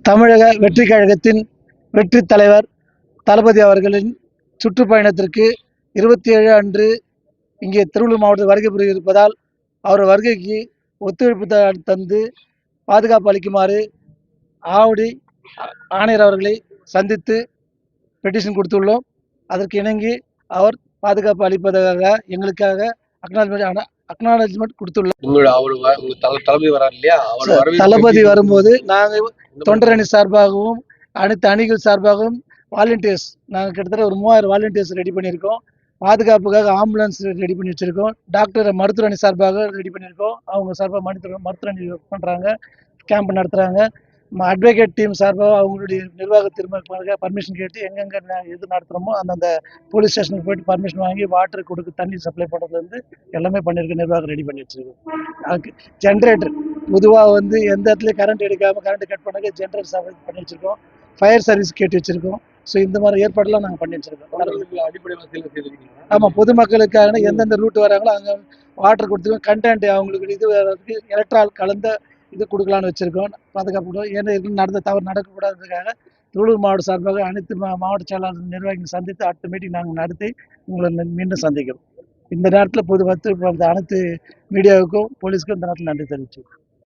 தமிழக வெற்றி கழகத்தின் வெற்றி தலைவர் தளபதி அவர்களின் சுற்றுப்பயணத்திற்கு 27 அன்று இங்கே திருவள்ளூர் மாவட்டத்தில் வருகை புரிய இருப்பதால் அவர் வருகைக்கு ஒத்துழைப்பு தந்து பாதுகாப்பு அளிக்குமாறு ஆவடி ஆணையர் அவர்களை சந்தித்து பெட்டிஷன் கொடுத்துள்ளோம். அதற்கு இணங்கி அவர் பாதுகாப்பு அளிப்பதாக எங்களுக்காக அக்னாலஜ்மெண்ட் கொடுத்துள்ளார். தளபதி வரும்போது நாங்கள் தொண்டரணி சார்பாகவும் அனைத்து அணிகள் சார்பாகவும் வாலண்டியர்ஸ் நாங்கள் கிட்டத்தட்ட ஒரு 3000 வாலண்டியர்ஸ் ரெடி பண்ணியிருக்கோம். பாதுகாப்புக்காக ஆம்புலன்ஸ் ரெடி பண்ணி வச்சுருக்கோம். டாக்டர் மருத்துவ அணி சார்பாக ரெடி பண்ணியிருக்கோம். அவங்க சார்பாக மருத்துவ அணி ஒர்க் பண்ணுறாங்க, கேம்ப் நடத்துகிறாங்க. அட்வொகேட் டீம் சார்பாக அவங்களுடைய நிர்வாக திரும்ப பர்மிஷன் கேட்டு எங்கெங்கே எது நடத்துகிறோமோ அந்தந்த போலீஸ் ஸ்டேஷனுக்கு போயிட்டு பர்மிஷன் வாங்கி வாட்டர் கொடுக்க தண்ணி சப்ளை பண்ணுறதுலேருந்து எல்லாமே பண்ணியிருக்கோம். நிர்வாகம் ரெடி பண்ணி வச்சுருக்கோம். அதுக்கு ஜென்ரேட்டர் பொதுவாக எந்த இடத்துலையும் கரண்ட் எடுக்காமல் கரண்ட் கட் பண்ணாக்க ஜென்ரேட்டர் சப்ளை பண்ணி வச்சுருக்கோம். ஃபயர் சர்வீஸ் கேட்டு வச்சுருக்கோம். ஸோ இந்த மாதிரி ஏற்பாடுலாம் நாங்கள் பண்ணி வச்சுருக்கோம். அடிப்படை வசதிகள் ஆமாம், பொதுமக்களுக்காக எந்தெந்த ரூட் வராங்களோ அங்கே வாட்டர் கொடுத்துருக்கோம். கண்டென்ட் அவங்களுக்கு இது வர்றதுக்கு எலக்ட்ரால் கலந்த இது கொடுக்கலான்னு வச்சுருக்கோம். பாதுகாப்பு ஏன்னா நடந்த தவறு நடக்கக்கூடாதுக்காக திருவள்ளூர் மாவட்ட சார்பாக அனைத்து மாவட்ட செயலாளர் நிர்வாகிகள் சந்தித்து அடுத்த மீட்டிங் நாங்கள் நடத்தி உங்களை மீண்டும் சந்திக்கிறோம். இந்த நேரத்தில் அனைத்து மீடியாவுக்கும் போலீஸ்க்கும் இந்த நேரத்தில் நன்றி தெரிவிச்சுக்கிறோம்.